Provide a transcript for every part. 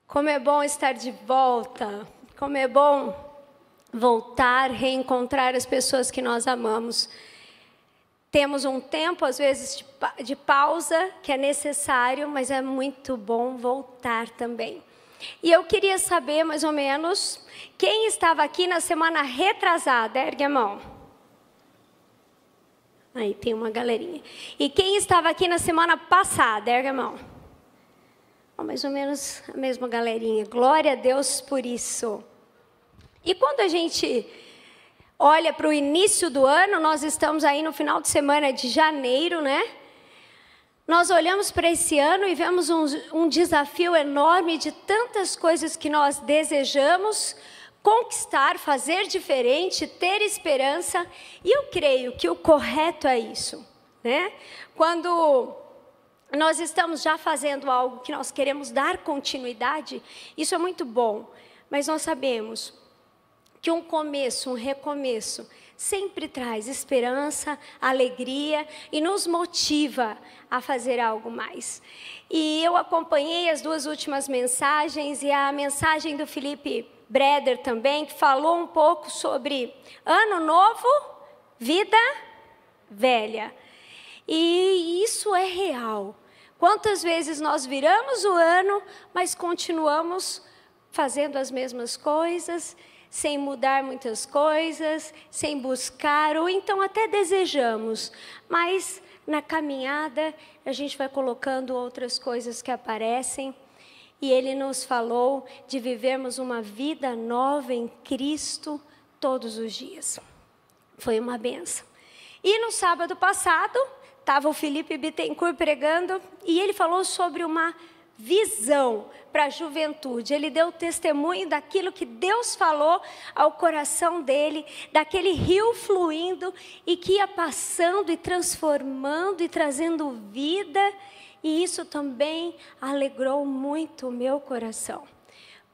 Como é bom estar de volta, como é bom voltar, reencontrar as pessoas que nós amamos. Temos um tempo, às vezes, de pausa, que é necessário, mas é muito bom voltar também. E eu queria saber, mais ou menos, quem estava aqui na semana retrasada, ergue a mão. Aí tem uma galerinha. E quem estava aqui na semana passada, ergue a mão. Mais ou menos a mesma galerinha. Glória a Deus por isso. E quando a gente olha para o início do ano, nós estamos aí no final de semana de janeiro, né? Nós olhamos para esse ano e vemos um desafio enorme de tantas coisas que nós desejamos conquistar, fazer diferente, ter esperança. E eu creio que o correto é isso, né? Quando nós estamos já fazendo algo que nós queremos dar continuidade, isso é muito bom, mas nós sabemos que um começo, um recomeço, sempre traz esperança, alegria e nos motiva a fazer algo mais. E eu acompanhei as duas últimas mensagens e a mensagem do Felipe Breder também, que falou um pouco sobre ano novo, vida velha. E isso é real. Quantas vezes nós viramos o ano, mas continuamos fazendo as mesmas coisas, sem mudar muitas coisas, sem buscar, ou então até desejamos, mas na caminhada a gente vai colocando outras coisas que aparecem. E ele nos falou de vivermos uma vida nova em Cristo todos os dias. Foi uma benção. E no sábado passado, estava o Felipe Bittencourt pregando, e ele falou sobre uma visão para a juventude. Ele deu testemunho daquilo que Deus falou ao coração dele, daquele rio fluindo e que ia passando e transformando e trazendo vida. E isso também alegrou muito o meu coração.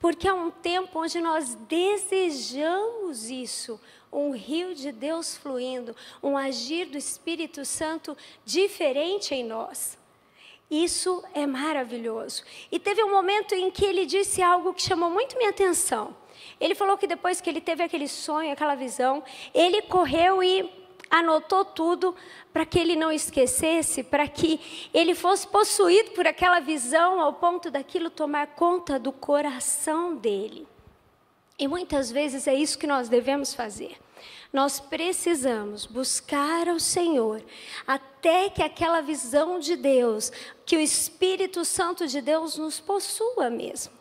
Porque é um tempo onde nós desejamos isso, um rio de Deus fluindo, um agir do Espírito Santo diferente em nós. Isso é maravilhoso. E teve um momento em que ele disse algo que chamou muito minha atenção. Ele falou que depois que ele teve aquele sonho, aquela visão, ele correu e anotou tudo para que ele não esquecesse, para que ele fosse possuído por aquela visão ao ponto daquilo tomar conta do coração dele. E muitas vezes é isso que nós devemos fazer. Nós precisamos buscar ao Senhor até que aquela visão de Deus, que o Espírito Santo de Deus nos possua mesmo.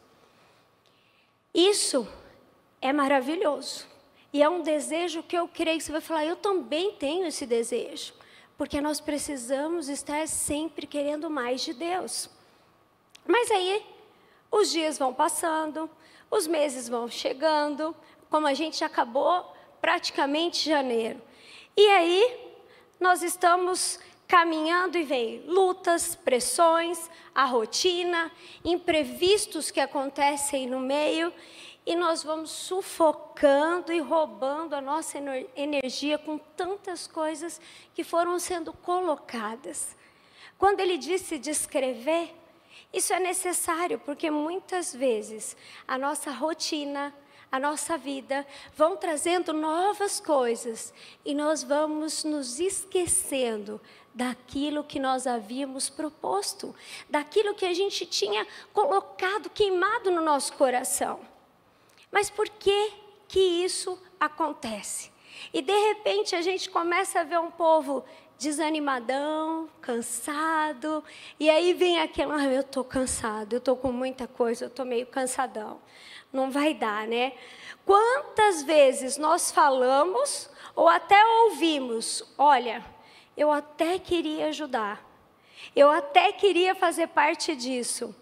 Isso é maravilhoso. E é um desejo que eu creio que você vai falar, eu também tenho esse desejo. Porque nós precisamos estar sempre querendo mais de Deus. Mas aí, os dias vão passando, os meses vão chegando, como a gente acabou praticamente janeiro. E aí, nós estamos caminhando e vem lutas, pressões, a rotina, imprevistos que acontecem no meio, e nós vamos sufocando e roubando a nossa energia com tantas coisas que foram sendo colocadas. Quando ele disse descrever, isso é necessário, porque muitas vezes a nossa rotina, a nossa vida vão trazendo novas coisas e nós vamos nos esquecendo daquilo que nós havíamos proposto, daquilo que a gente tinha colocado, queimado no nosso coração. Mas por que que isso acontece? E de repente a gente começa a ver um povo desanimadão, cansado, e aí vem aquele, eu estou cansado, eu estou com muita coisa, eu estou meio cansadão. Não vai dar, né? Quantas vezes nós falamos ou até ouvimos, olha, eu até queria ajudar, eu até queria fazer parte disso,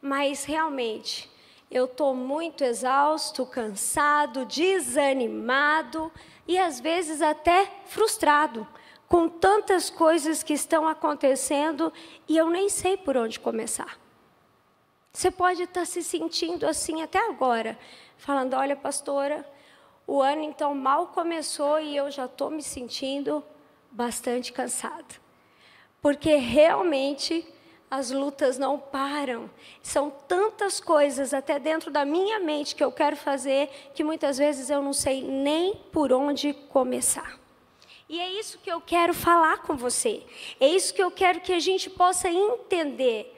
mas realmente eu estou muito exausto, cansado, desanimado e às vezes até frustrado com tantas coisas que estão acontecendo e eu nem sei por onde começar. Você pode estar se sentindo assim até agora, falando, olha pastora, o ano então mal começou e eu já estou me sentindo bastante cansada. Porque realmente as lutas não param. São tantas coisas até dentro da minha mente que eu quero fazer, que muitas vezes eu não sei nem por onde começar. E é isso que eu quero falar com você. É isso que eu quero que a gente possa entender.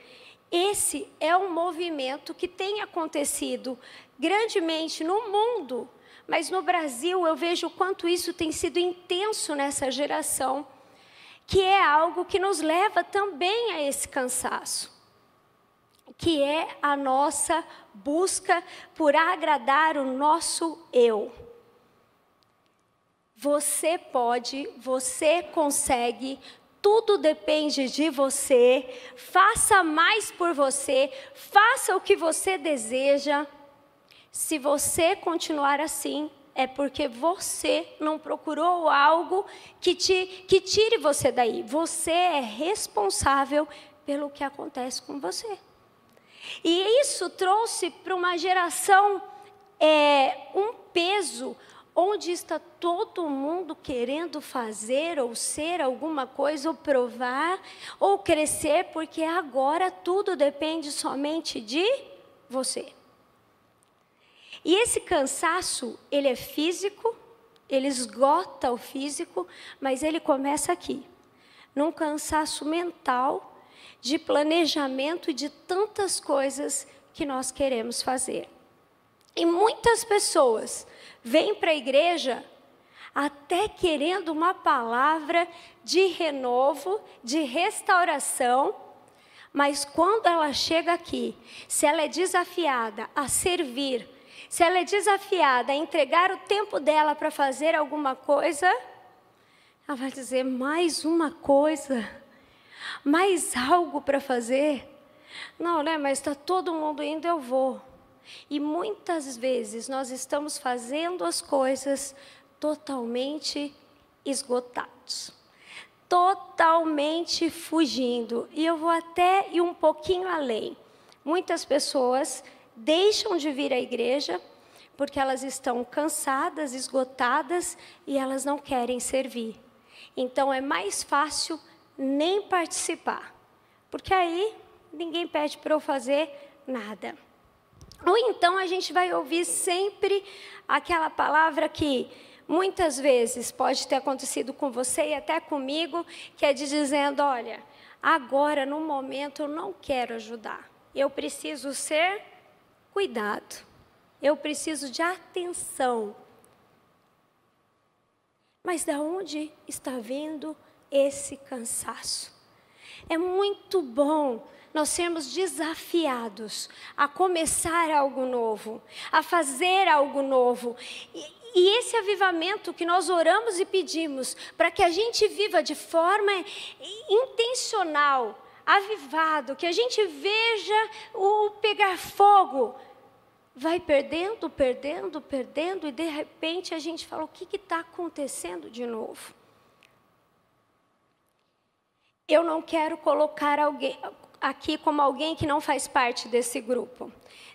Esse é um movimento que tem acontecido grandemente no mundo, mas no Brasil eu vejo o quanto isso tem sido intenso nessa geração, que é algo que nos leva também a esse cansaço, que é a nossa busca por agradar o nosso eu. Você pode, você consegue, tudo depende de você, faça mais por você, faça o que você deseja. Se você continuar assim, é porque você não procurou algo que tire você daí. Você é responsável pelo que acontece com você. E isso trouxe para uma geração um peso, onde está todo mundo querendo fazer ou ser alguma coisa, ou provar, ou crescer, porque agora tudo depende somente de você. E esse cansaço, ele é físico, ele esgota o físico, mas ele começa aqui, num cansaço mental, de planejamento e de tantas coisas que nós queremos fazer. E muitas pessoas vêm para a igreja até querendo uma palavra de renovo, de restauração, mas quando ela chega aqui, se ela é desafiada a servir, se ela é desafiada a entregar o tempo dela para fazer alguma coisa, ela vai dizer: mais uma coisa, mais algo para fazer. Não, né? Mas está todo mundo indo, eu vou. E muitas vezes nós estamos fazendo as coisas totalmente esgotados, totalmente fugindo. E eu vou até ir um pouquinho além. Muitas pessoas deixam de vir à igreja porque elas estão cansadas, esgotadas e elas não querem servir. Então é mais fácil nem participar, porque aí ninguém pede para eu fazer nada. Ou então a gente vai ouvir sempre aquela palavra que muitas vezes pode ter acontecido com você e até comigo, que é de dizendo: olha, agora no momento eu não quero ajudar, eu preciso ser cuidado, eu preciso de atenção. Mas de onde está vindo esse cansaço? É muito bom nós sermos desafiados a começar algo novo, a fazer algo novo. E esse avivamento que nós oramos e pedimos para que a gente viva de forma intencional, avivado, que a gente veja o pegar fogo, vai perdendo, e de repente a gente fala: o que está acontecendo de novo? Eu não quero colocar alguém aqui como alguém que não faz parte desse grupo.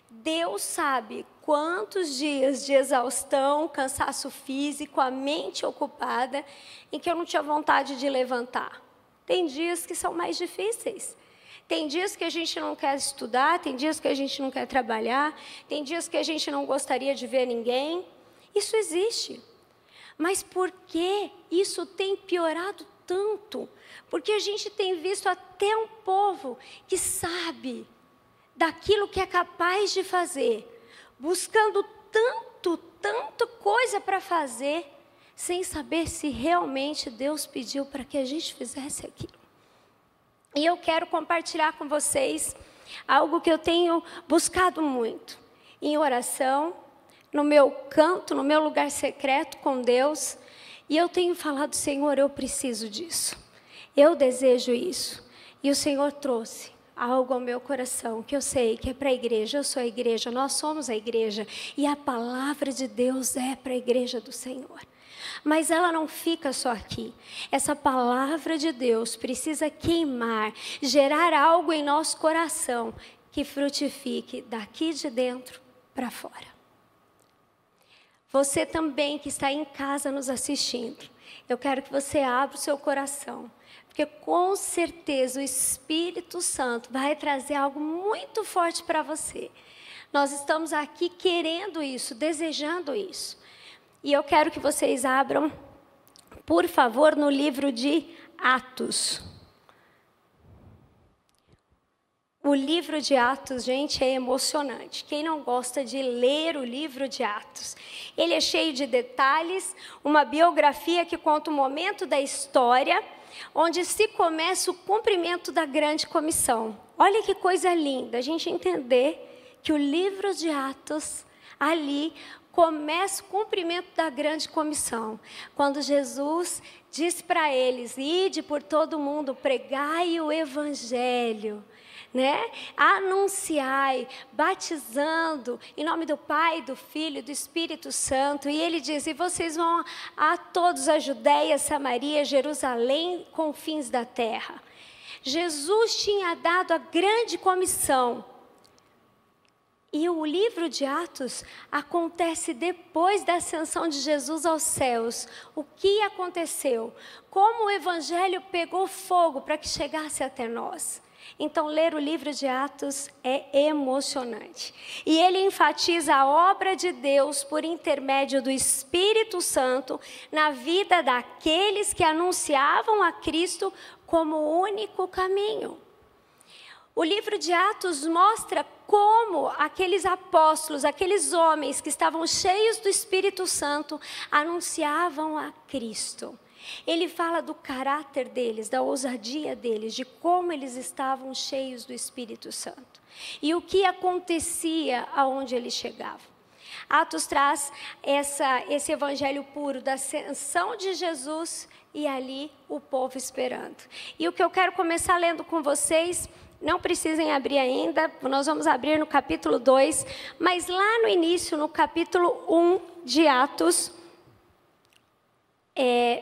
Deus sabe quantos dias de exaustão, cansaço físico, a mente ocupada, em que eu não tinha vontade de levantar. Tem dias que são mais difíceis. Tem dias que a gente não quer estudar, tem dias que a gente não quer trabalhar, tem dias que a gente não gostaria de ver ninguém. Isso existe. Mas por que isso tem piorado tanto? Porque a gente tem visto até um povo que sabe daquilo que é capaz de fazer, buscando tanta coisa para fazer, sem saber se realmente Deus pediu para que a gente fizesse aquilo. E eu quero compartilhar com vocês algo que eu tenho buscado muito, em oração, no meu canto, no meu lugar secreto com Deus, e eu tenho falado: Senhor, eu preciso disso, eu desejo isso. E o Senhor trouxe algo ao meu coração, que eu sei que é para a igreja, eu sou a igreja, nós somos a igreja, e a palavra de Deus é para a igreja do Senhor. Mas ela não fica só aqui. Essa palavra de Deus precisa queimar, gerar algo em nosso coração que frutifique daqui de dentro para fora. Você também que está em casa nos assistindo, eu quero que você abra o seu coração, porque com certeza o Espírito Santo vai trazer algo muito forte para você. Nós estamos aqui querendo isso, desejando isso. E eu quero que vocês abram, por favor, no livro de Atos. O livro de Atos, gente, é emocionante. Quem não gosta de ler o livro de Atos? Ele é cheio de detalhes, uma biografia que conta o momento da história, onde se começa o cumprimento da grande comissão. Olha que coisa linda, a gente entender que o livro de Atos, ali, começa o cumprimento da grande comissão. Quando Jesus diz para eles, ide por todo o mundo, pregai o evangelho, né? Anunciai, batizando em nome do Pai, do Filho e do Espírito Santo. E ele diz, e vocês vão a todos, a Judéia, Samaria, Jerusalém, confins da terra. Jesus tinha dado a grande comissão. E o livro de Atos acontece depois da ascensão de Jesus aos céus. O que aconteceu? Como o evangelho pegou fogo para que chegasse até nós. Então, ler o livro de Atos é emocionante. E ele enfatiza a obra de Deus por intermédio do Espírito Santo na vida daqueles que anunciavam a Cristo como o único caminho. O livro de Atos mostra como aqueles apóstolos, aqueles homens que estavam cheios do Espírito Santo, anunciavam a Cristo. Ele fala do caráter deles, da ousadia deles, de como eles estavam cheios do Espírito Santo. E o que acontecia aonde eles chegavam. Atos traz esse evangelho puro da ascensão de Jesus e ali o povo esperando. E o que eu quero começar lendo com vocês, não precisem abrir ainda, nós vamos abrir no capítulo 2, mas lá no início, no capítulo 1 de Atos,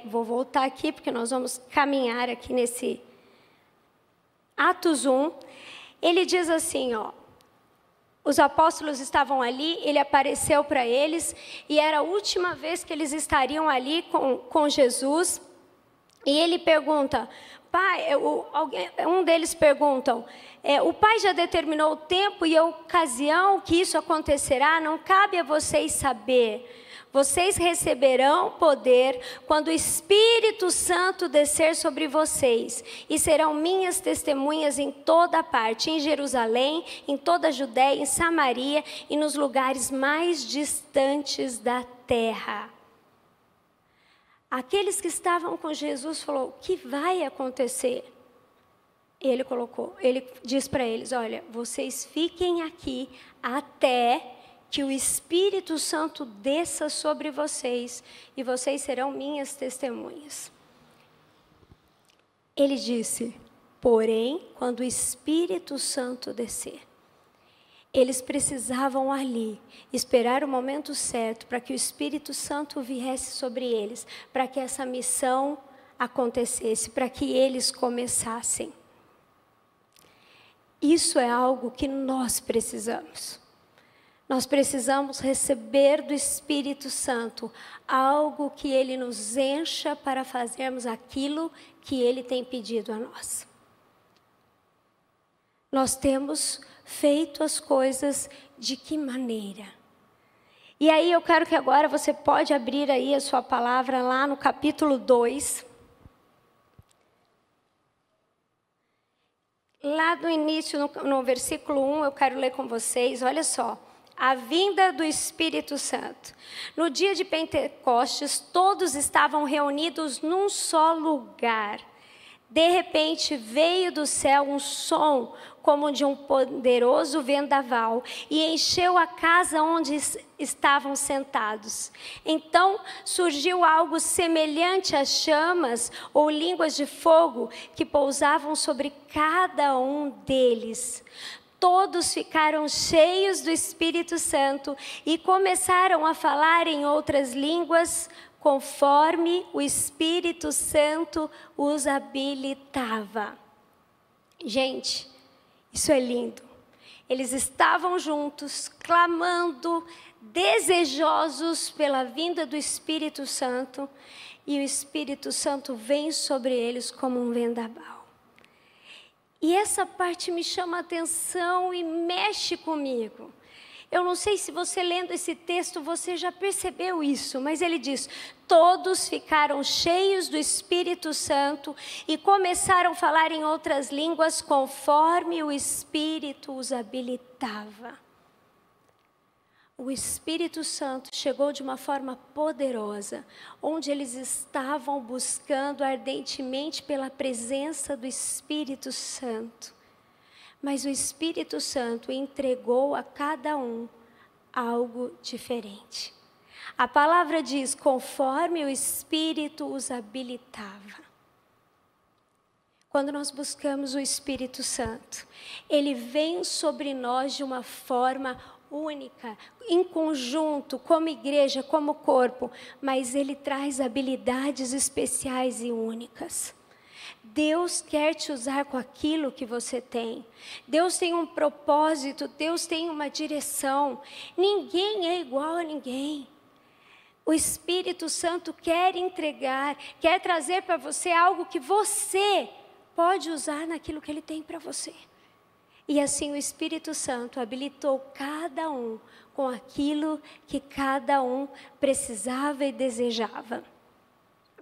vou voltar aqui, porque nós vamos caminhar aqui nesse Atos 1. Ele diz assim, ó, os apóstolos estavam ali, ele apareceu para eles, e era a última vez que eles estariam ali com Jesus, e ele pergunta, pai, um deles perguntam, o pai já determinou o tempo e a ocasião que isso acontecerá? Não cabe a vocês saber. Vocês receberão poder quando o Espírito Santo descer sobre vocês, e serão minhas testemunhas em toda parte, em Jerusalém, em toda a Judéia, em Samaria e nos lugares mais distantes da terra. Aqueles que estavam com Jesus falaram, o que vai acontecer? Ele diz para eles, olha, vocês fiquem aqui até que o Espírito Santo desça sobre vocês, e vocês serão minhas testemunhas. Ele disse, porém, quando o Espírito Santo descer, eles precisavam ali esperar o momento certo para que o Espírito Santo viesse sobre eles, para que essa missão acontecesse, para que eles começassem. Isso é algo que nós precisamos. Nós precisamos receber do Espírito Santo algo que Ele nos encha para fazermos aquilo que Ele tem pedido a nós. Nós temos feito as coisas de que maneira? E aí eu quero que agora você pode abrir aí a sua palavra lá no capítulo 2. Lá no início, no versículo 1, eu quero ler com vocês, olha só. A vinda do Espírito Santo. No dia de Pentecostes, todos estavam reunidos num só lugar. De repente, veio do céu um som como de um poderoso vendaval e encheu a casa onde estavam sentados. Então, surgiu algo semelhante a chamas ou línguas de fogo que pousavam sobre cada um deles. Todos ficaram cheios do Espírito Santo e começaram a falar em outras línguas, conforme o Espírito Santo os habilitava. Gente, isso é lindo. Eles estavam juntos, clamando, desejosos pela vinda do Espírito Santo, e o Espírito Santo vem sobre eles como um vendaval. E essa parte me chama a atenção e mexe comigo. Eu não sei se você lendo esse texto, você já percebeu isso, mas ele diz: todos ficaram cheios do Espírito Santo e começaram a falar em outras línguas conforme o Espírito os habilitava. O Espírito Santo chegou de uma forma poderosa, onde eles estavam buscando ardentemente pela presença do Espírito Santo. Mas o Espírito Santo entregou a cada um algo diferente. A palavra diz: conforme o Espírito os habilitava. Quando nós buscamos o Espírito Santo, ele vem sobre nós de uma forma única, em conjunto, como igreja, como corpo, mas ele traz habilidades especiais e únicas. Deus quer te usar com aquilo que você tem. Deus tem um propósito, Deus tem uma direção. Ninguém é igual a ninguém. O Espírito Santo quer entregar, quer trazer para você algo que você pode usar naquilo que Ele tem para você. E assim o Espírito Santo habilitou cada um com aquilo que cada um precisava e desejava.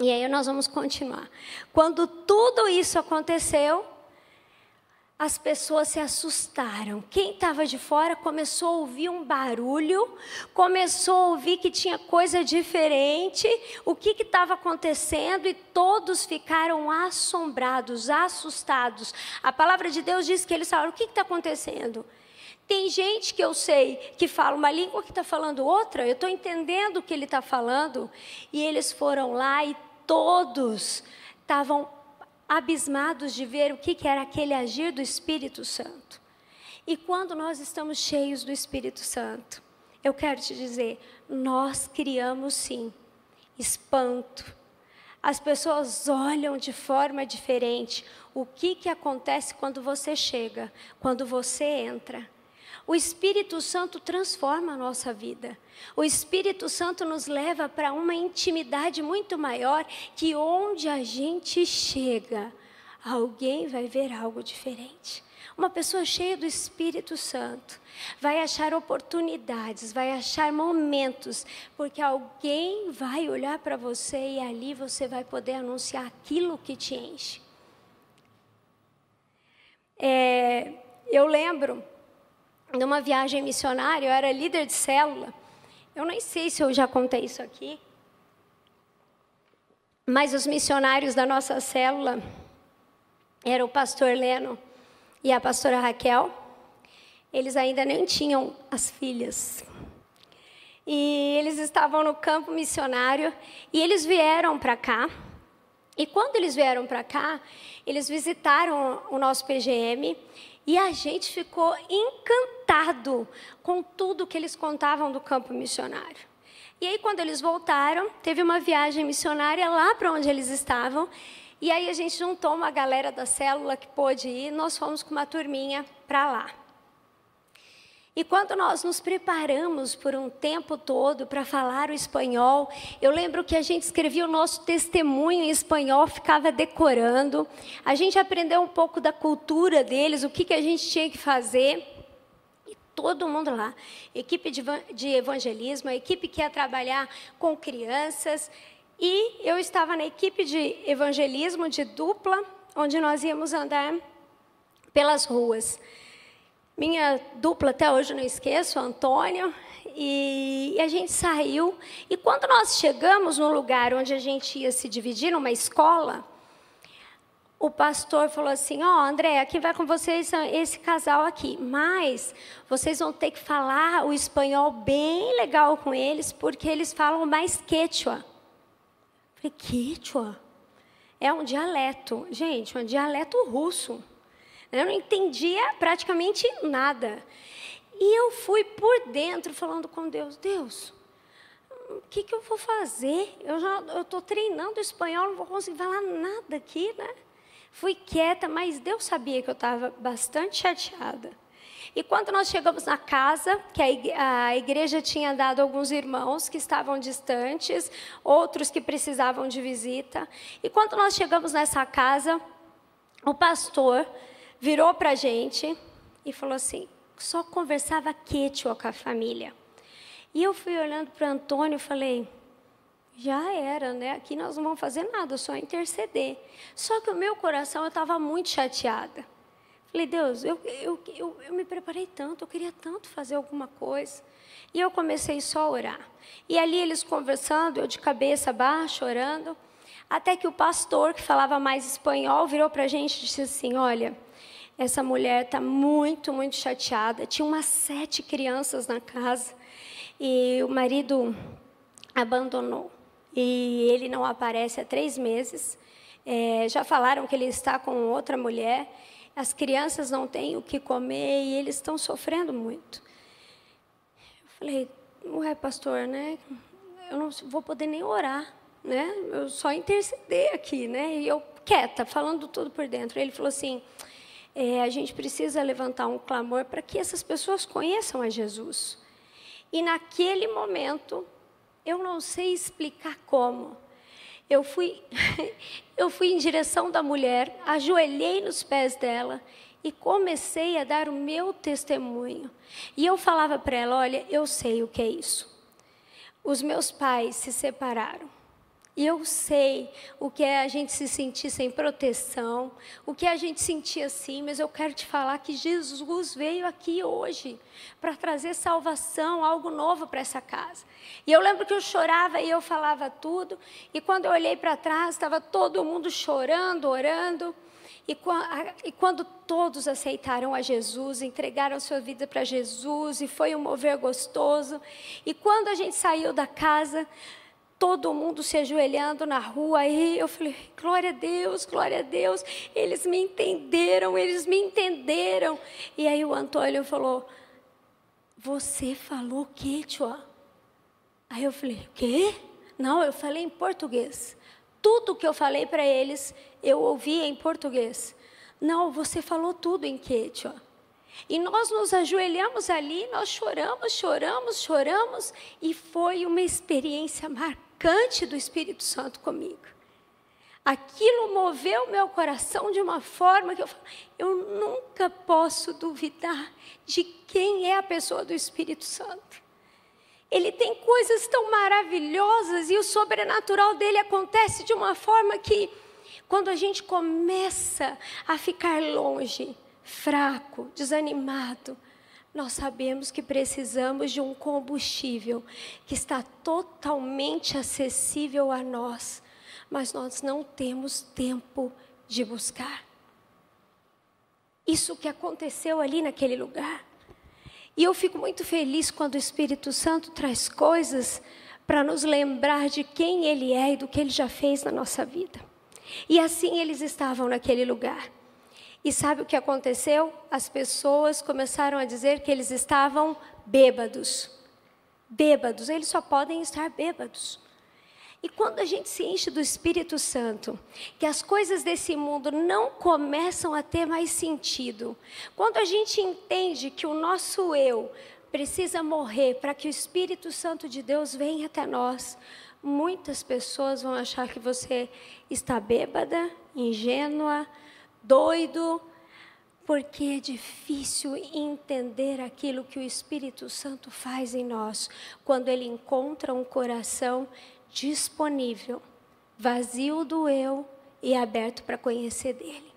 E aí nós vamos continuar. Quando tudo isso aconteceu, as pessoas se assustaram. Quem estava de fora começou a ouvir um barulho, começou a ouvir que tinha coisa diferente, o que estava acontecendo, e todos ficaram assombrados, assustados. A palavra de Deus diz que eles falaram: o que está acontecendo? Tem gente que eu sei que fala uma língua que está falando outra, eu estou entendendo o que ele está falando. E eles foram lá e todos estavam abismados de ver o que era aquele agir do Espírito Santo. E quando nós estamos cheios do Espírito Santo, eu quero te dizer, nós criamos sim espanto. As pessoas olham de forma diferente. O que acontece quando você chega, quando você entra? O Espírito Santo transforma a nossa vida. O Espírito Santo nos leva para uma intimidade muito maior, que onde a gente chega, alguém vai ver algo diferente. Uma pessoa cheia do Espírito Santo vai achar oportunidades, vai achar momentos, porque alguém vai olhar para você e ali você vai poder anunciar aquilo que te enche. Eu lembro numa viagem missionária, eu era líder de célula. Eu nem sei se eu já contei isso aqui, mas os missionários da nossa célula eram o pastor Leno e a pastora Raquel. Eles ainda nem tinham as filhas. E eles estavam no campo missionário e eles vieram para cá. E quando eles vieram para cá, eles visitaram o nosso PGM. E a gente ficou encantado com tudo que eles contavam do campo missionário. E aí, quando eles voltaram, teve uma viagem missionária lá para onde eles estavam. E aí a gente juntou uma galera da célula que pôde ir, nós fomos com uma turminha para lá. E quando nós nos preparamos por um tempo todo para falar o espanhol, eu lembro que a gente escrevia o nosso testemunho em espanhol, ficava decorando. A gente aprendeu um pouco da cultura deles, o que a gente tinha que fazer. E todo mundo lá, equipe de evangelismo, a equipe que ia trabalhar com crianças. E eu estava na equipe de evangelismo de dupla, onde nós íamos andar pelas ruas. Minha dupla, até hoje eu não esqueço, o Antônio, e a gente saiu. E quando nós chegamos no lugar onde a gente ia se dividir, numa escola, o pastor falou assim: André, aqui vai com vocês esse casal aqui, mas vocês vão ter que falar o espanhol bem legal com eles, porque eles falam mais quechua. Eu falei: quechua? É um dialeto, gente, um dialeto russo. Eu não entendia praticamente nada. E eu fui por dentro falando com Deus: Deus, o que eu vou fazer? Eu estou treinando espanhol, não vou conseguir falar nada aqui, né? Fui quieta, mas Deus sabia que eu estava bastante chateada. E quando nós chegamos na casa, que a igreja tinha dado alguns irmãos que estavam distantes, outros que precisavam de visita. E quando nós chegamos nessa casa, o pastor virou para a gente e falou assim, só conversava quechua com a família. E eu fui olhando para o Antônio e falei, já era, né? Aqui nós não vamos fazer nada, só interceder. Só que o meu coração, eu estava muito chateada. Falei, Deus, eu me preparei tanto, eu queria tanto fazer alguma coisa. E eu comecei só a orar. E ali eles conversando, eu de cabeça baixa, orando. Até que o pastor, que falava mais espanhol, virou para a gente e disse assim, olha, essa mulher está muito, muito chateada. Tinha umas 7 crianças na casa. E o marido abandonou. E ele não aparece há 3 meses. Já falaram que ele está com outra mulher. As crianças não têm o que comer e eles estão sofrendo muito. Eu falei, ué, pastor, né? Eu não vou poder nem orar, né? Eu só interceder aqui, né? E eu quieta, falando tudo por dentro. Ele falou assim, a gente precisa levantar um clamor para que essas pessoas conheçam a Jesus. E naquele momento, eu não sei explicar como. Eu fui em direção da mulher, ajoelhei nos pés dela e comecei a dar o meu testemunho. E eu falava para ela, olha, eu sei o que é isso. Os meus pais se separaram. E eu sei o que é a gente se sentir sem proteção, o que é a gente sentir assim, mas eu quero te falar que Jesus veio aqui hoje para trazer salvação, algo novo para essa casa. E eu lembro que eu chorava e eu falava tudo, e quando eu olhei para trás, estava todo mundo chorando, orando, e quando todos aceitaram a Jesus, entregaram a sua vida para Jesus, e foi um mover gostoso, e quando a gente saiu da casa, todo mundo se ajoelhando na rua, aí eu falei, glória a Deus, eles me entenderam. E aí o Antônio falou, você falou quechua? Aí eu falei, o quê? Não, eu falei em português. Tudo que eu falei para eles, eu ouvi em português. Não, você falou tudo em quechua. E nós nos ajoelhamos ali, nós choramos, e foi uma experiência marcante do Espírito Santo comigo. Aquilo moveu meu coração de uma forma que eu nunca posso duvidar de quem é a pessoa do Espírito Santo. Ele tem coisas tão maravilhosas e o sobrenatural dele acontece de uma forma que, quando a gente começa a ficar longe, fraco, desanimado, nós sabemos que precisamos de um combustível que está totalmente acessível a nós, mas nós não temos tempo de buscar. Isso que aconteceu ali naquele lugar. E eu fico muito feliz quando o Espírito Santo traz coisas para nos lembrar de quem Ele é e do que Ele já fez na nossa vida. E assim eles estavam naquele lugar. E sabe o que aconteceu? As pessoas começaram a dizer que eles estavam bêbados. Bêbados, eles só podem estar bêbados. E quando a gente se enche do Espírito Santo, que as coisas desse mundo não começam a ter mais sentido, quando a gente entende que o nosso eu precisa morrer para que o Espírito Santo de Deus venha até nós, muitas pessoas vão achar que você está bêbada, ingênua, doido, porque é difícil entender aquilo que o Espírito Santo faz em nós, quando ele encontra um coração disponível, vazio do eu e aberto para conhecer dele.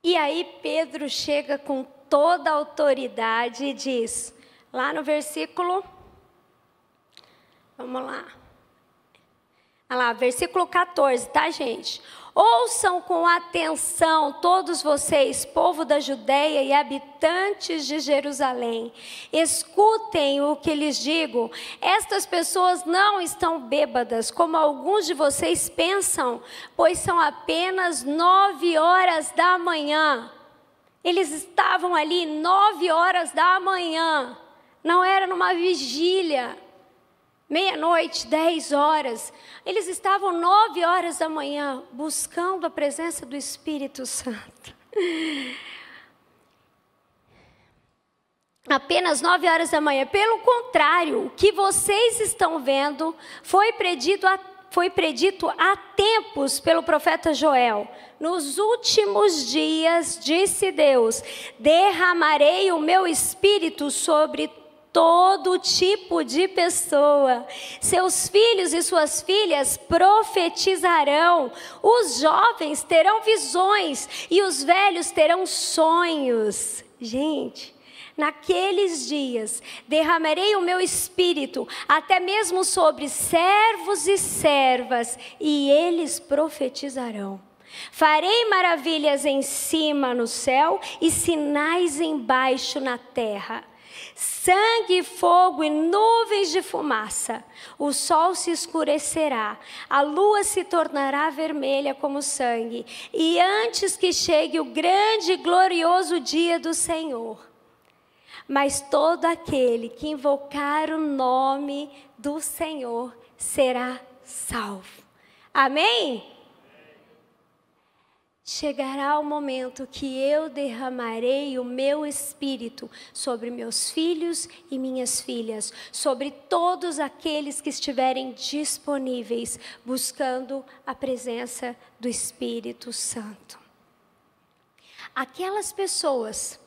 E aí Pedro chega com toda a autoridade e diz, lá no versículo, vamos lá. Olha lá, versículo 14, tá, gente? Ouçam com atenção todos vocês, povo da Judeia e habitantes de Jerusalém. Escutem o que lhes digo. Estas pessoas não estão bêbadas, como alguns de vocês pensam, pois são apenas 9 horas da manhã. Eles estavam ali 9 horas da manhã. Não era numa vigília. Meia-noite, 10 horas, eles estavam 9 horas da manhã, buscando a presença do Espírito Santo. apenas 9 horas da manhã. Pelo contrário, o que vocês estão vendo foi predito há tempos pelo profeta Joel. Nos últimos dias, disse Deus, derramarei o meu espírito sobre todo tipo de pessoa. Seus filhos e suas filhas profetizarão, os jovens terão visões e os velhos terão sonhos. Gente, naqueles dias derramarei o meu espírito até mesmo sobre servos e servas, e eles profetizarão. Farei maravilhas em cima no céu e sinais embaixo na terra. Sangue, fogo e nuvens de fumaça. O sol se escurecerá, a lua se tornará vermelha como sangue, e antes que chegue o grande e glorioso dia do Senhor. Mas todo aquele que invocar o nome do Senhor será salvo. Amém? Chegará o momento que eu derramarei o meu espírito sobre meus filhos e minhas filhas, sobre todos aqueles que estiverem disponíveis, buscando a presença do Espírito Santo. Aquelas pessoas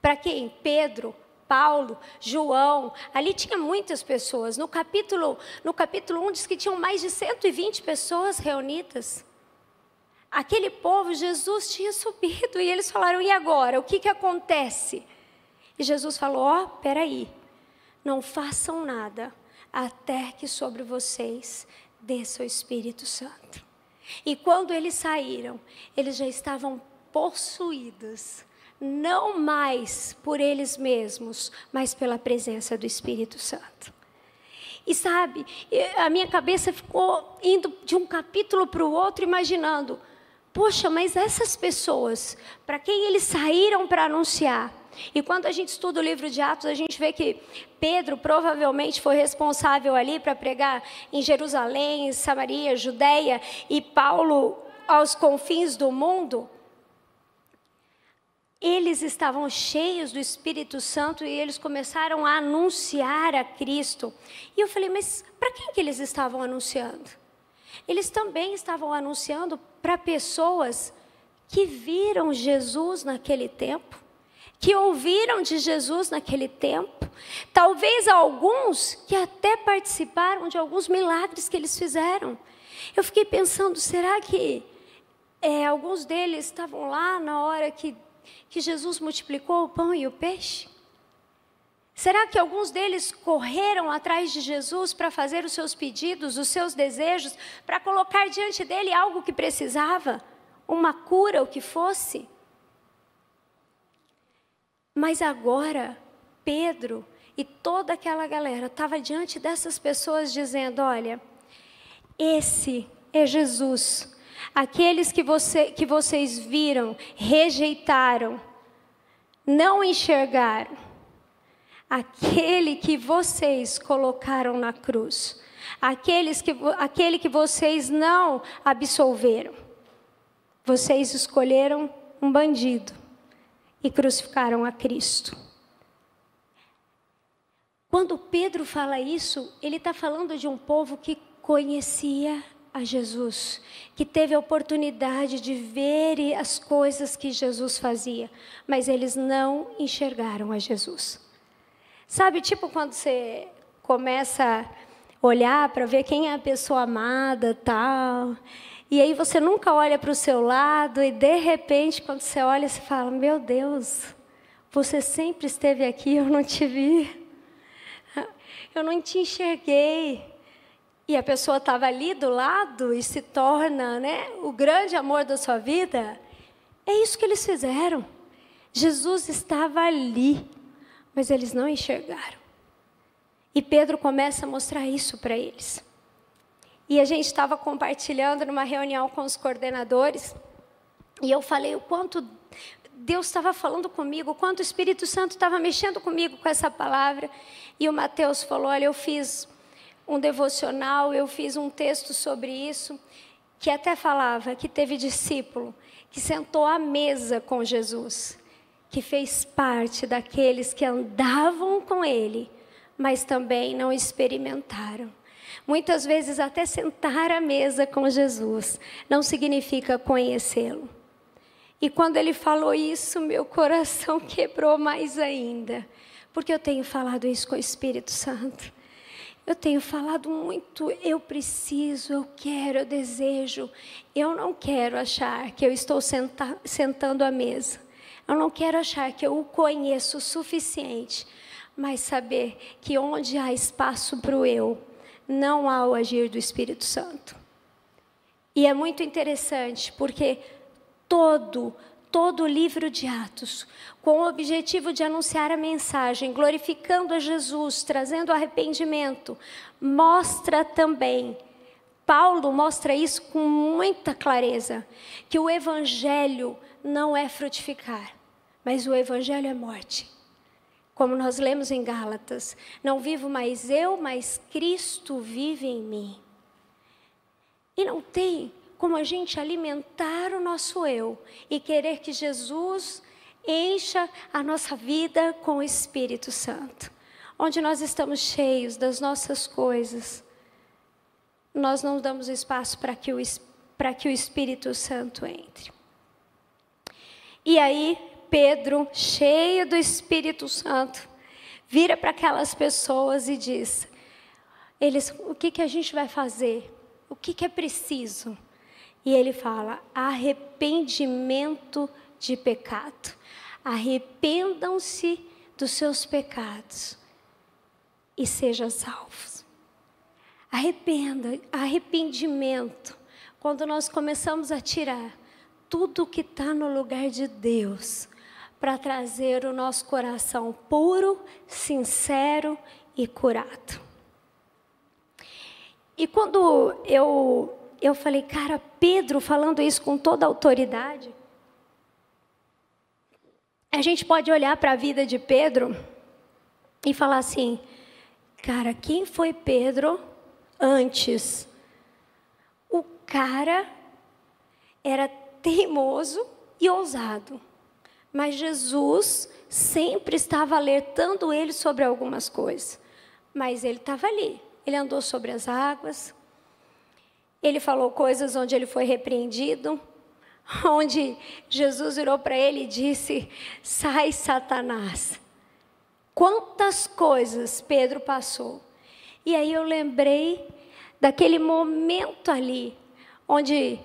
para quem Pedro, Paulo, João, ali tinha muitas pessoas. No capítulo 1 diz que tinham mais de 120 pessoas reunidas. Aquele povo, Jesus tinha subido e eles falaram, e agora? O que acontece? E Jesus falou, peraí, não façam nada até que sobre vocês desça o Espírito Santo. E quando eles saíram, eles já estavam possuídos, não mais por eles mesmos, mas pela presença do Espírito Santo. E sabe, a minha cabeça ficou indo de um capítulo para o outro, imaginando, poxa, mas essas pessoas, para quem eles saíram para anunciar, e quando a gente estuda o livro de Atos, a gente vê que Pedro provavelmente foi responsável ali para pregar em Jerusalém, em Samaria, Judeia, e Paulo aos confins do mundo. Eles estavam cheios do Espírito Santo e eles começaram a anunciar a Cristo. E eu falei, mas para quem que eles estavam anunciando? Eles também estavam anunciando para pessoas que viram Jesus naquele tempo, que ouviram de Jesus naquele tempo, talvez alguns que até participaram de alguns milagres que eles fizeram. Eu fiquei pensando, será que alguns deles estavam lá na hora que Jesus multiplicou o pão e o peixe? Será que alguns deles correram atrás de Jesus para fazer os seus pedidos, os seus desejos, para colocar diante dele algo que precisava, uma cura, o que fosse? Mas agora, Pedro e toda aquela galera estava diante dessas pessoas dizendo, olha, esse é Jesus, aqueles que vocês viram, rejeitaram, não enxergaram, aquele que vocês colocaram na cruz, aquele que vocês não absolveram, vocês escolheram um bandido e crucificaram a Cristo. Quando Pedro fala isso, ele está falando de um povo que conhecia a Jesus, que teve a oportunidade de ver as coisas que Jesus fazia, mas eles não enxergaram a Jesus. Sabe, tipo quando você começa a olhar para ver quem é a pessoa amada, tal, e aí você nunca olha para o seu lado e de repente quando você olha, você fala, meu Deus, você sempre esteve aqui, eu não te vi, eu não te enxerguei. E a pessoa estava ali do lado e se torna, o grande amor da sua vida. É isso que eles fizeram. Jesus estava ali, mas eles não enxergaram. E Pedro começa a mostrar isso para eles. E a gente estava compartilhando numa reunião com os coordenadores, e eu falei o quanto Deus estava falando comigo, o quanto o Espírito Santo estava mexendo comigo com essa palavra. E o Mateus falou, olha, eu fiz um devocional, eu fiz um texto sobre isso, que até falava que teve discípulo que sentou à mesa com Jesus, que fez parte daqueles que andavam com ele, mas também não experimentaram. Muitas vezes até sentar à mesa com Jesus não significa conhecê-lo. E quando ele falou isso, meu coração quebrou mais ainda, porque eu tenho falado isso com o Espírito Santo. Eu tenho falado muito, eu preciso, eu quero, eu desejo. Eu não quero achar que eu estou sentando à mesa. Eu não quero achar que eu o conheço o suficiente, mas saber que onde há espaço para o eu, não há o agir do Espírito Santo. E é muito interessante, porque todo o livro de Atos, com o objetivo de anunciar a mensagem, glorificando a Jesus, trazendo arrependimento, mostra também, Paulo mostra isso com muita clareza, que o evangelho não é frutificar, mas o evangelho é morte. Como nós lemos em Gálatas, não vivo mais eu, mas Cristo vive em mim. E não tem como a gente alimentar o nosso eu e querer que Jesus encha a nossa vida com o Espírito Santo. Onde nós estamos cheios das nossas coisas, nós não damos espaço para que o Espírito Santo entre. E aí, Pedro, cheio do Espírito Santo, vira para aquelas pessoas e diz: o que a gente vai fazer? O que é preciso? E ele fala: arrependimento de pecado. Arrependam-se dos seus pecados e sejam salvos. Arrependimento. Quando nós começamos a tirar tudo que está no lugar de Deus, para trazer o nosso coração puro, sincero e curado. E quando eu falei, cara, Pedro falando isso com toda a autoridade, a gente pode olhar para a vida de Pedro e falar assim, cara, quem foi Pedro antes? O cara era teimoso e ousado, mas Jesus sempre estava alertando ele sobre algumas coisas, mas ele estava ali, ele andou sobre as águas, ele falou coisas onde ele foi repreendido, onde Jesus virou para ele e disse, sai Satanás. Quantas coisas Pedro passou. E aí eu lembrei daquele momento ali, onde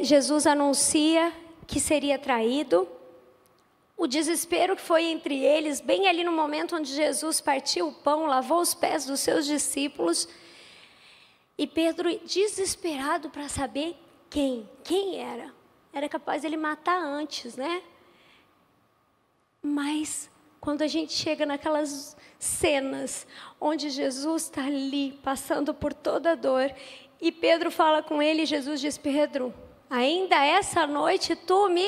Jesus anuncia que seria traído, o desespero que foi entre eles, bem ali no momento onde Jesus partiu o pão, lavou os pés dos seus discípulos, e Pedro desesperado para saber quem era. Era capaz ele matar antes, né? Mas quando a gente chega naquelas cenas onde Jesus está ali, passando por toda a dor, e Pedro fala com ele, e Jesus diz, Pedro, ainda essa noite tu me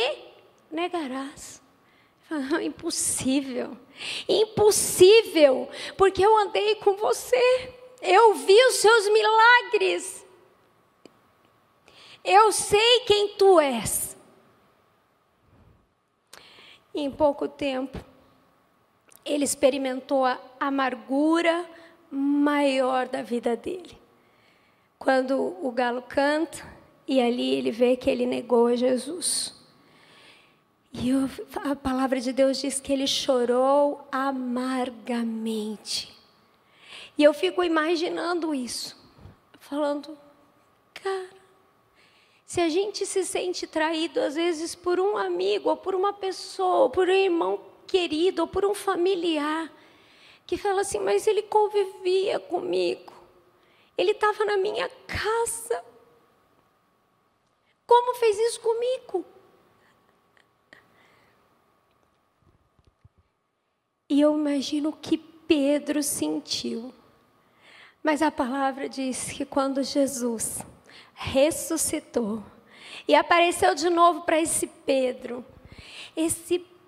negarás. Impossível, impossível, porque eu andei com você, eu vi os seus milagres, eu sei quem tu és. E em pouco tempo, ele experimentou a amargura maior da vida dele. Quando o galo canta, e ali ele vê que ele negou a Jesus. E a palavra de Deus diz que ele chorou amargamente. E eu fico imaginando isso, falando, cara, se a gente se sente traído às vezes por um amigo, ou por uma pessoa, ou por um irmão querido, ou por um familiar, que fala assim, mas ele convivia comigo, ele estava na minha casa, como fez isso comigo? E eu imagino o que Pedro sentiu. Mas a palavra diz que quando Jesus ressuscitou e apareceu de novo para esse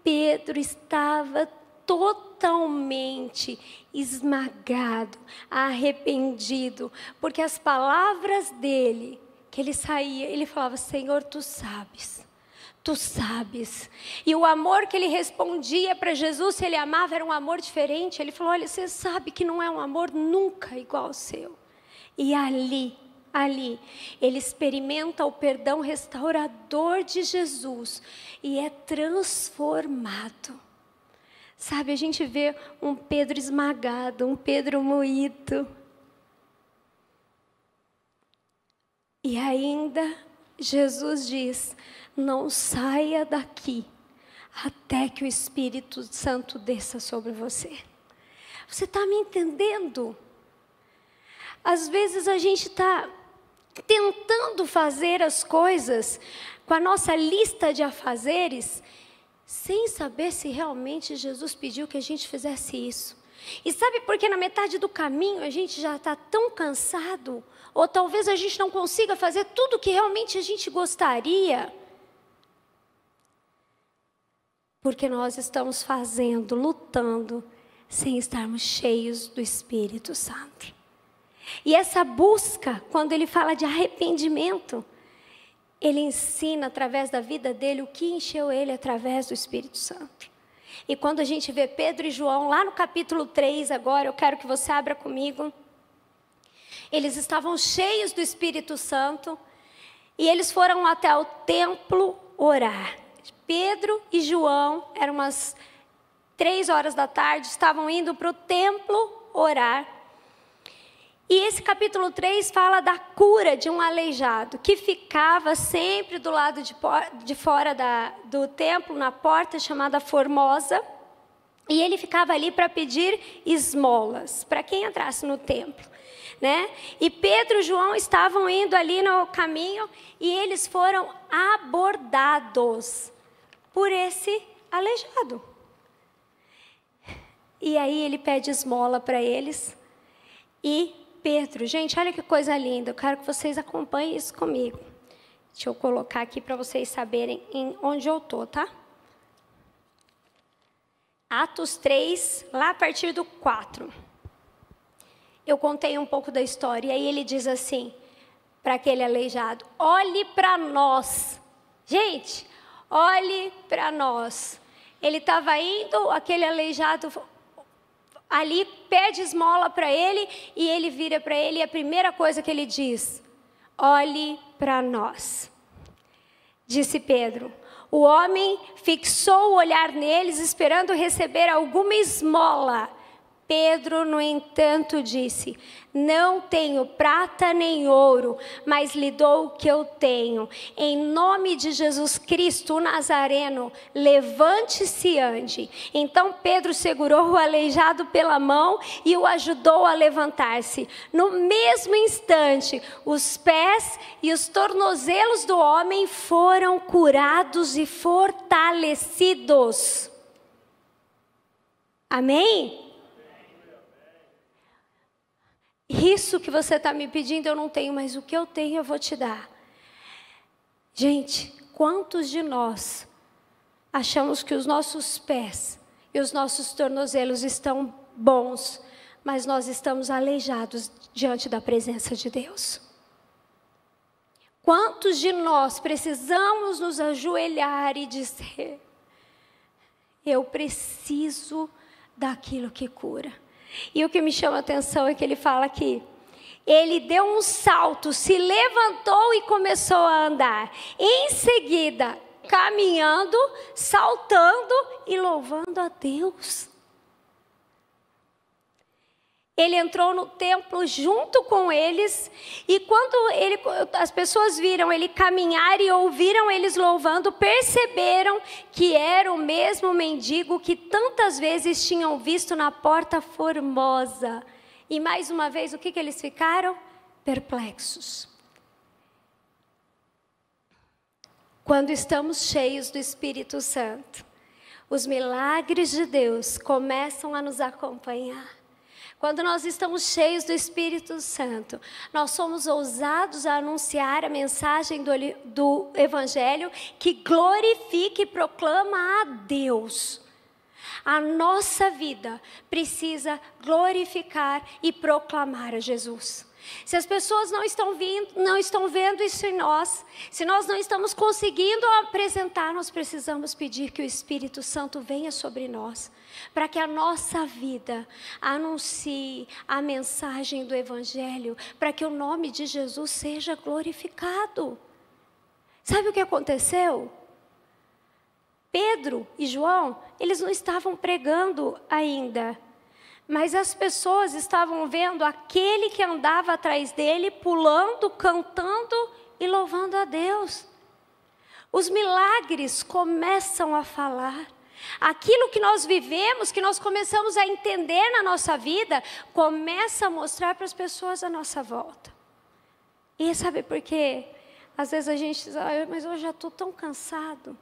Pedro estava totalmente esmagado, arrependido, porque as palavras dele, que ele saía, ele falava, Senhor, tu Tu sabes. E o amor que ele respondia para Jesus, se ele amava, era um amor diferente. Ele falou, olha, você sabe que não é um amor nunca igual ao seu. E ali, ele experimenta o perdão restaurador de Jesus e é transformado. Sabe, a gente vê um Pedro esmagado, um Pedro moído. E ainda Jesus diz, não saia daqui até que o Espírito Santo desça sobre você. Você está me entendendo? Às vezes a gente está tentando fazer as coisas com a nossa lista de afazeres, sem saber se realmente Jesus pediu que a gente fizesse isso. E sabe por que na metade do caminho a gente já está tão cansado? Ou talvez a gente não consiga fazer tudo o que realmente a gente gostaria? Porque nós estamos fazendo, lutando, sem estarmos cheios do Espírito Santo. E essa busca, quando ele fala de arrependimento, ele ensina através da vida dele o que encheu ele através do Espírito Santo. E quando a gente vê Pedro e João, lá no capítulo 3 agora, eu quero que você abra comigo. Eles estavam cheios do Espírito Santo e eles foram até o templo orar. Pedro e João, eram umas 3 horas da tarde, estavam indo para o templo orar. E esse capítulo 3 fala da cura de um aleijado, que ficava sempre do lado de fora do templo, na porta chamada Formosa. E ele ficava ali para pedir esmolas, para quem entrasse no templo, né? E Pedro e João estavam indo ali no caminho, e eles foram abordados por esse aleijado. E aí ele pede esmola para eles, e Pedro, gente, olha que coisa linda, eu quero que vocês acompanhem isso comigo. Deixa eu colocar aqui para vocês saberem onde eu estou, tá? Atos 3, lá a partir do 4. Eu contei um pouco da história, e aí ele diz assim, para aquele aleijado, olhe para nós. Gente, olhe para nós. Ele estava indo, aquele aleijado ali pede esmola para ele, e ele vira para ele, e a primeira coisa que ele diz, olhe para nós. Disse Pedro. O homem fixou o olhar neles, esperando receber alguma esmola. Pedro, no entanto, disse, não tenho prata nem ouro, mas lhe dou o que eu tenho. Em nome de Jesus Cristo, o Nazareno, levante-se e ande. Então Pedro segurou o aleijado pela mão e o ajudou a levantar-se. No mesmo instante, os pés e os tornozelos do homem foram curados e fortalecidos. Amém? Isso que você está me pedindo eu não tenho, mas o que eu tenho eu vou te dar. Gente, quantos de nós achamos que os nossos pés e os nossos tornozelos estão bons, mas nós estamos aleijados diante da presença de Deus? Quantos de nós precisamos nos ajoelhar e dizer, eu preciso daquilo que cura? E o que me chama a atenção é que ele fala que ele deu um salto, se levantou e começou a andar. Em seguida, caminhando, saltando e louvando a Deus. Ele entrou no templo junto com eles, e quando as pessoas viram ele caminhar e ouviram eles louvando, perceberam que era o mesmo mendigo que tantas vezes tinham visto na porta Formosa. E mais uma vez, o que eles ficaram? Perplexos. Quando estamos cheios do Espírito Santo, os milagres de Deus começam a nos acompanhar. Quando nós estamos cheios do Espírito Santo, nós somos ousados a anunciar a mensagem do Evangelho que glorifica e proclama a Deus. A nossa vida precisa glorificar e proclamar a Jesus. Se as pessoas não estão vendo isso em nós, se nós não estamos conseguindo apresentar, nós precisamos pedir que o Espírito Santo venha sobre nós, para que a nossa vida anuncie a mensagem do Evangelho, para que o nome de Jesus seja glorificado. Sabe o que aconteceu? Pedro e João, eles não estavam pregando ainda, mas as pessoas estavam vendo aquele que andava atrás dele, pulando, cantando e louvando a Deus. Os milagres começam a falar. Aquilo que nós vivemos, que nós começamos a entender na nossa vida, começa a mostrar para as pessoas à nossa volta. E sabe por quê? Às vezes a gente diz, mas eu já estou tão cansado.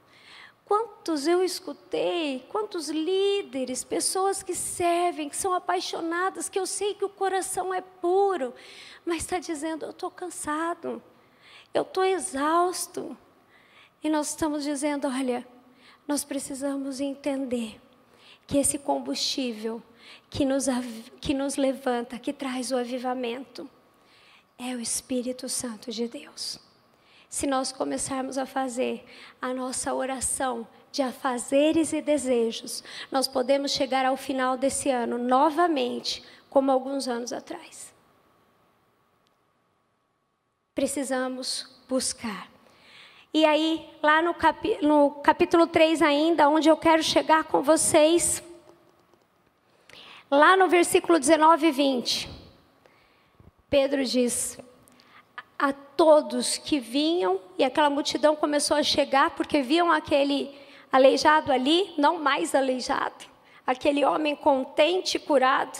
Quantos eu escutei, quantos líderes, pessoas que servem, que são apaixonadas, que eu sei que o coração é puro, mas está dizendo, eu estou cansado, eu estou exausto. E nós estamos dizendo, olha, nós precisamos entender que esse combustível que nos levanta, que traz o avivamento, é o Espírito Santo de Deus. Se nós começarmos a fazer a nossa oração de afazeres e desejos, nós podemos chegar ao final desse ano novamente, como alguns anos atrás. Precisamos buscar. E aí, lá no capítulo 3 ainda, onde eu quero chegar com vocês, lá no versículo 19 e 20, Pedro diz: a todos que vinham, e aquela multidão começou a chegar, porque viam aquele aleijado ali, não mais aleijado, aquele homem contente e curado,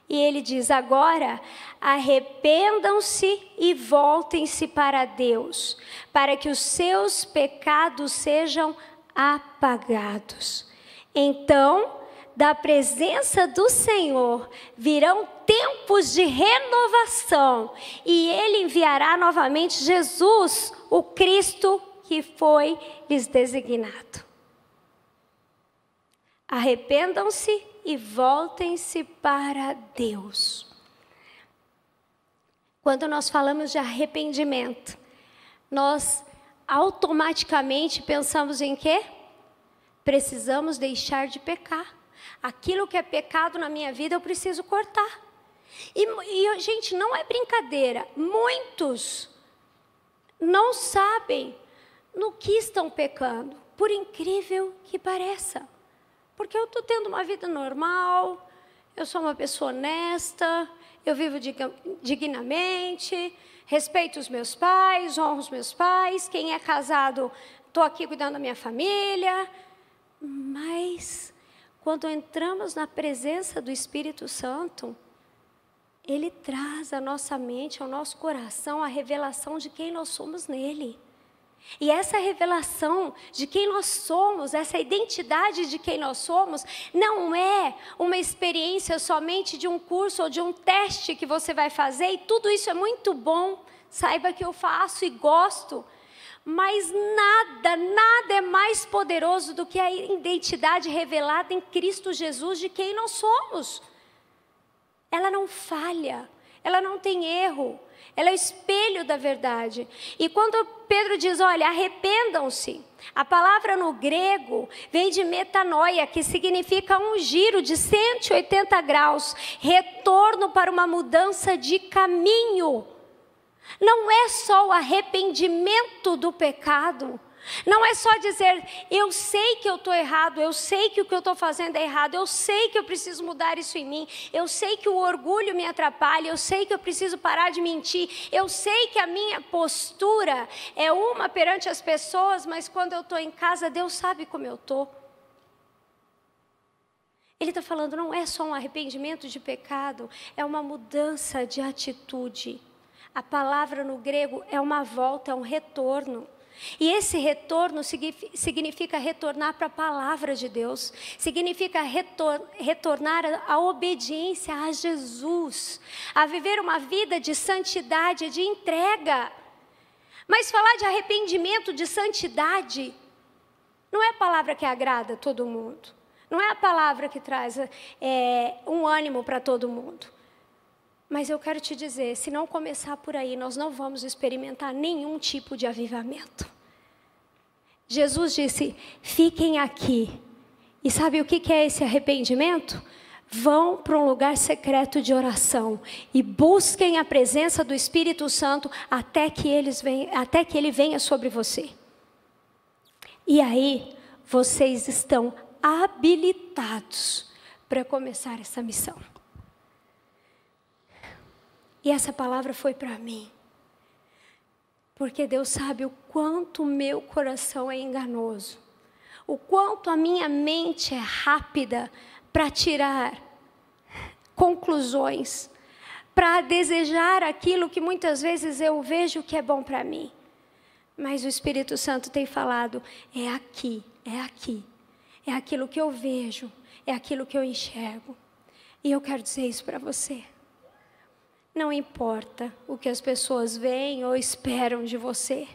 e ele diz, agora arrependam-se e voltem-se para Deus, para que os seus pecados sejam apagados. Então, da presença do Senhor virão tempos de renovação, e Ele enviará novamente Jesus, o Cristo que foi lhes designado. Arrependam-se e voltem-se para Deus. Quando nós falamos de arrependimento, nós automaticamente pensamos em quê? Precisamos deixar de pecar. Aquilo que é pecado na minha vida eu preciso cortar. E gente, não é brincadeira. Muitos não sabem no que estão pecando, por incrível que pareça. Porque eu estou tendo uma vida normal, eu sou uma pessoa honesta, eu vivo dignamente, respeito os meus pais, honro os meus pais, quem é casado, estou aqui cuidando da minha família. Mas quando entramos na presença do Espírito Santo, Ele traz à nossa mente, ao nosso coração, a revelação de quem nós somos nele. E essa revelação de quem nós somos, essa identidade de quem nós somos, não é uma experiência somente de um curso ou de um teste que você vai fazer, e tudo isso é muito bom, saiba que eu faço e gosto, mas nada é mais poderoso do que a identidade revelada em Cristo Jesus de quem nós somos. Ela não falha, ela não tem erro, ela é o espelho da verdade. E quando Pedro diz, olha, arrependam-se, a palavra no grego vem de metanoia, que significa um giro de 180 graus, retorno para uma mudança de caminho. Não é só o arrependimento do pecado, não é só dizer, eu sei que eu estou errado, eu sei que o que eu estou fazendo é errado, eu sei que eu preciso mudar isso em mim, eu sei que o orgulho me atrapalha, eu sei que eu preciso parar de mentir, eu sei que a minha postura é uma perante as pessoas, mas quando eu estou em casa, Deus sabe como eu estou. Ele está falando, não é só um arrependimento de pecado, é uma mudança de atitude. A palavra no grego é uma volta, é um retorno. E esse retorno significa retornar para a palavra de Deus, significa retornar à obediência a Jesus, a viver uma vida de santidade, de entrega. Mas falar de arrependimento, de santidade, não é a palavra que agrada todo mundo, não é a palavra que traz um ânimo para todo mundo. Mas eu quero te dizer, se não começar por aí, nós não vamos experimentar nenhum tipo de avivamento. Jesus disse, fiquem aqui. E sabe o que é esse arrependimento? Vão para um lugar secreto de oração e busquem a presença do Espírito Santo até que ele venha sobre você. E aí, vocês estão habilitados para começar essa missão. E essa palavra foi para mim. Porque Deus sabe o quanto o meu coração é enganoso. O quanto a minha mente é rápida para tirar conclusões, para desejar aquilo que muitas vezes eu vejo que é bom para mim. Mas o Espírito Santo tem falado, é aqui, é aquilo que eu vejo, é aquilo que eu enxergo. E eu quero dizer isso para você. Não importa o que as pessoas veem ou esperam de você.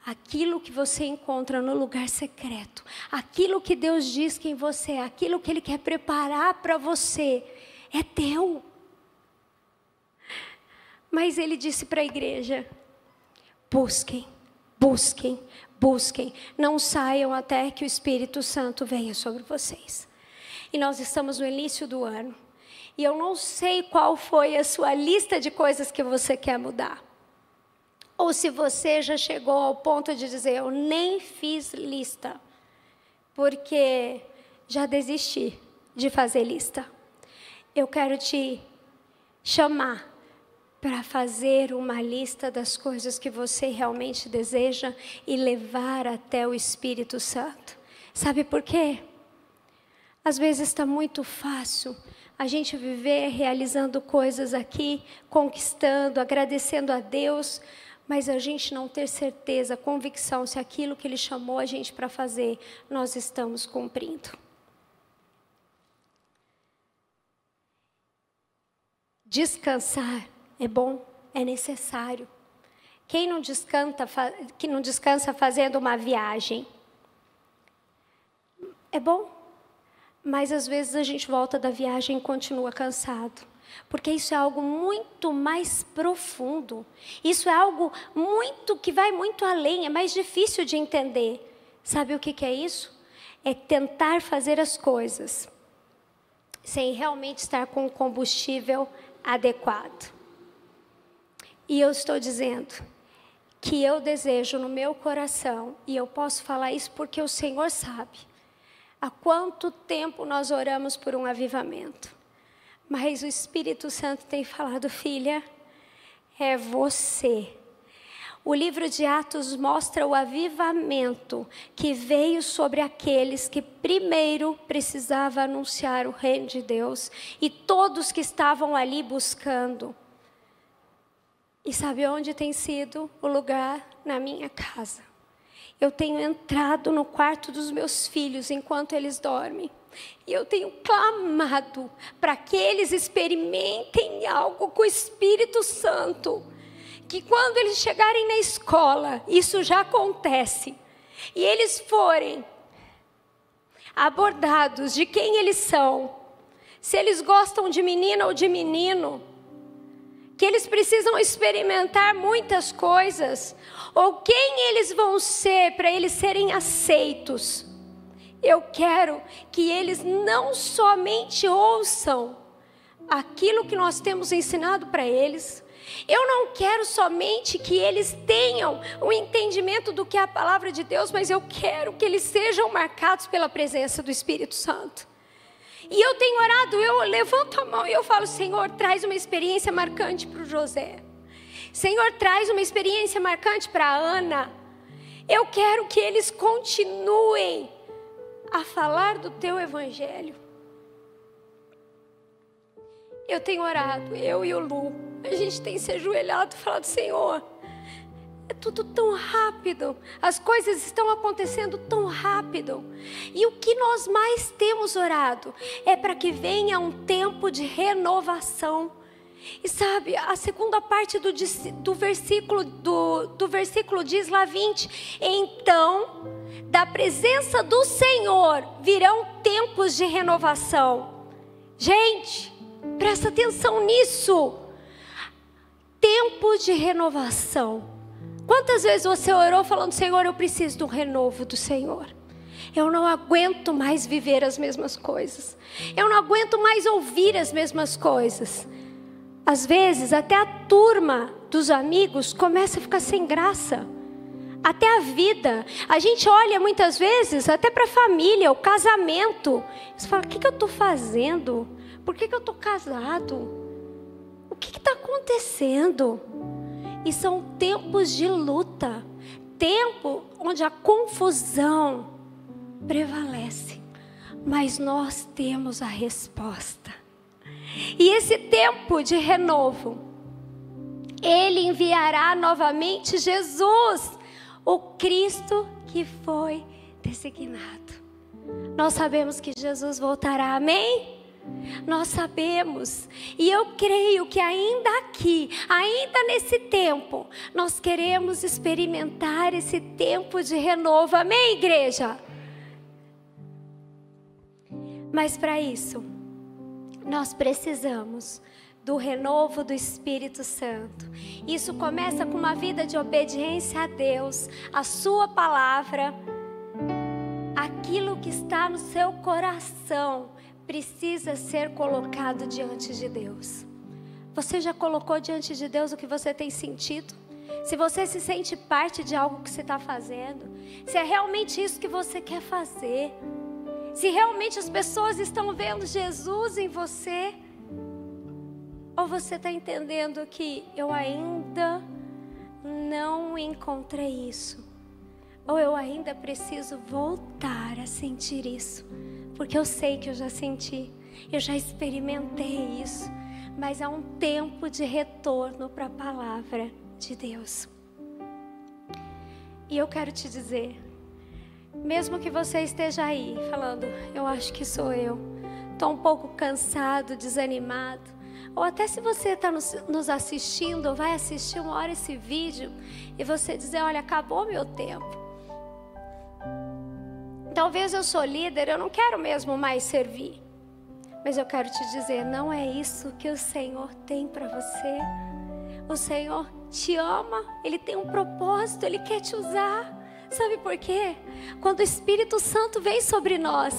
Aquilo que você encontra no lugar secreto, aquilo que Deus diz quem você é, aquilo que Ele quer preparar para você, é teu. Mas Ele disse para a igreja, busquem, busquem, busquem, não saiam até que o Espírito Santo venha sobre vocês. E nós estamos no início do ano, e eu não sei qual foi a sua lista de coisas que você quer mudar. Ou se você já chegou ao ponto de dizer, eu nem fiz lista, porque já desisti de fazer lista. Eu quero te chamar para fazer uma lista das coisas que você realmente deseja e levar até o Espírito Santo. Sabe por quê? Às vezes está muito fácil a gente viver realizando coisas aqui, conquistando, agradecendo a Deus, mas a gente não ter certeza, convicção, se aquilo que Ele chamou a gente para fazer, nós estamos cumprindo. Descansar é bom, é necessário. Quem não descansa fazendo uma viagem? É bom, mas às vezes a gente volta da viagem e continua cansado. Porque isso é algo muito mais profundo. Isso é algo que vai muito além, é mais difícil de entender. Sabe o que é isso? É tentar fazer as coisas sem realmente estar com o combustível adequado. E eu estou dizendo que eu desejo no meu coração, e eu posso falar isso porque o Senhor sabe, há quanto tempo nós oramos por um avivamento. Mas o Espírito Santo tem falado, filha, é você. O livro de Atos mostra o avivamento que veio sobre aqueles que primeiro precisavam anunciar o reino de Deus. E todos que estavam ali buscando. E sabe onde tem sido o lugar? Na minha casa. Eu tenho entrado no quarto dos meus filhos enquanto eles dormem. E eu tenho clamado para que eles experimentem algo com o Espírito Santo. Que quando eles chegarem na escola, isso já acontece. E eles forem abordados de quem eles são. Se eles gostam de menina ou de menino. Que eles precisam experimentar muitas coisas. Ou quem eles vão ser para eles serem aceitos. Eu quero que eles não somente ouçam aquilo que nós temos ensinado para eles. Eu não quero somente que eles tenham o entendimento do que é a palavra de Deus, mas eu quero que eles sejam marcados pela presença do Espírito Santo. E eu tenho orado, eu levanto a mão e eu falo, Senhor, traz uma experiência marcante para o José. Senhor, traz uma experiência marcante para a Ana. Eu quero que eles continuem a falar do teu evangelho. Eu tenho orado, eu e o Lu, a gente tem se ajoelhado e falado, Senhor, é tudo tão rápido, as coisas estão acontecendo tão rápido, e o que nós mais temos orado é para que venha um tempo de renovação. E sabe, a segunda parte do versículo diz lá 20, então, da presença do Senhor virão tempos de renovação. Gente, presta atenção nisso. tempo de renovação. Quantas vezes você orou falando: Senhor, eu preciso do renovo do Senhor. Eu não aguento mais viver as mesmas coisas. Eu não aguento mais ouvir as mesmas coisas. Às vezes até a turma dos amigos começa a ficar sem graça. Até a vida. A gente olha muitas vezes até para a família, o casamento. Você fala: o que eu estou fazendo? Por que eu estou casado? O que está acontecendo? E são tempos de luta. Tempo onde a confusão prevalece. Mas nós temos a resposta. E esse tempo de renovo, Ele enviará novamente Jesus, o Cristo que foi designado. Nós sabemos que Jesus voltará, amém? Nós sabemos, e eu creio que ainda aqui, ainda nesse tempo, nós queremos experimentar esse tempo de renovo, amém, igreja? Mas para isso, nós precisamos do renovo do Espírito Santo. Isso começa com uma vida de obediência a Deus, a sua palavra. Aquilo que está no seu coração precisa ser colocado diante de Deus. Você já colocou diante de Deus o que você tem sentido? Se você se sente parte de algo que você está fazendo, se é realmente isso que você quer fazer, se realmente as pessoas estão vendo Jesus em você, ou você está entendendo que eu ainda não encontrei isso, ou eu ainda preciso voltar a sentir isso, porque eu sei que eu já senti, eu já experimentei isso, mas há um tempo de retorno para a palavra de Deus. E eu quero te dizer, mesmo que você esteja aí falando: eu acho que sou eu, estou um pouco cansado, desanimado, ou até se você está nos assistindo, ou vai assistir uma hora esse vídeo, e você dizer: olha, acabou meu tempo. Talvez eu sou líder, eu não quero mesmo mais servir. Mas eu quero te dizer, não é isso que o Senhor tem para você. O Senhor te ama, Ele tem um propósito, Ele quer te usar. Sabe por quê? Quando o Espírito Santo vem sobre nós,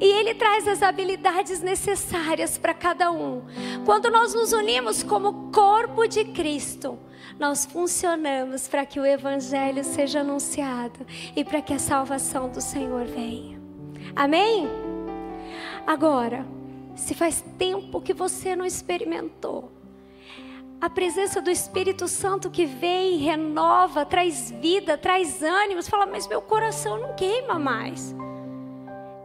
e Ele traz as habilidades necessárias para cada um. Quando nós nos unimos como corpo de Cristo, nós funcionamos para que o Evangelho seja anunciado e para que a salvação do Senhor venha. Amém? Agora, se faz tempo que você não experimentou a presença do Espírito Santo que vem, renova, traz vida, traz ânimo, você fala: mas meu coração não queima mais.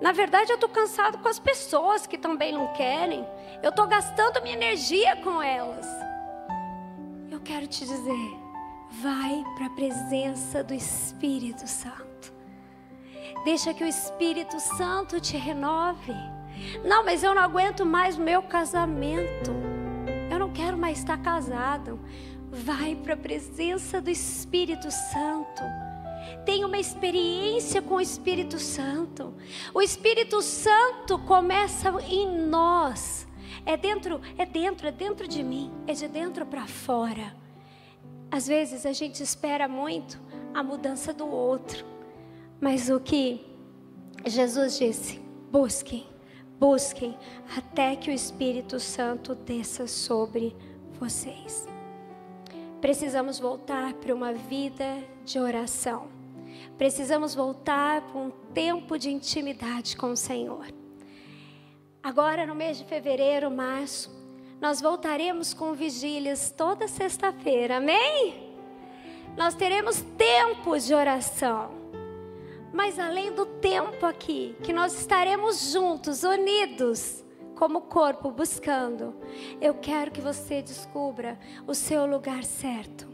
Na verdade, eu estou cansado com as pessoas que também não querem. Eu estou gastando minha energia com elas. Eu quero te dizer, vai para a presença do Espírito Santo. Deixa que o Espírito Santo te renove. Não, mas eu não aguento mais o meu casamento. Eu não quero mais estar casado. Vai para a presença do Espírito Santo. Tenha uma experiência com o Espírito Santo. O Espírito Santo começa em nós. É dentro de mim. É de dentro para fora. Às vezes a gente espera muito a mudança do outro. Mas o que Jesus disse: busquem até que o Espírito Santo desça sobre vocês. Precisamos voltar para uma vida de oração. Precisamos voltar para um tempo de intimidade com o Senhor. Agora no mês de fevereiro, março, nós voltaremos com vigílias toda sexta-feira, amém? Nós teremos tempos de oração. Mas além do tempo aqui, que nós estaremos juntos, unidos, como corpo, buscando, eu quero que você descubra o seu lugar certo.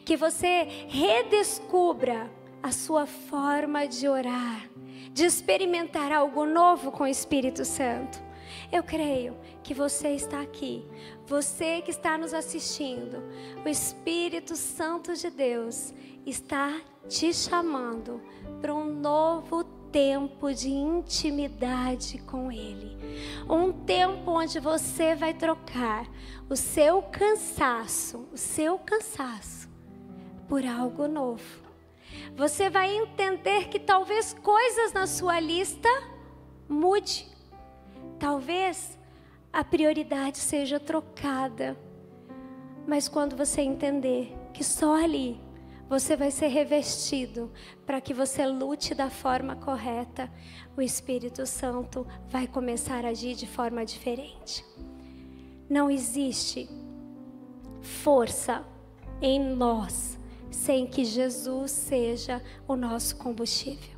Que você redescubra a sua forma de orar, de experimentar algo novo com o Espírito Santo. Eu creio que você está aqui, você que está nos assistindo, o Espírito Santo de Deus está te chamando para um novo tempo de intimidade com Ele. Um tempo onde você vai trocar o seu cansaço por algo novo. Você vai entender que talvez coisas na sua lista mude. Talvez a prioridade seja trocada. Mas quando você entender que só ali você vai ser revestido para que você lute da forma correta, o Espírito Santo vai começar a agir de forma diferente. Não existe força em nós sem que Jesus seja o nosso combustível.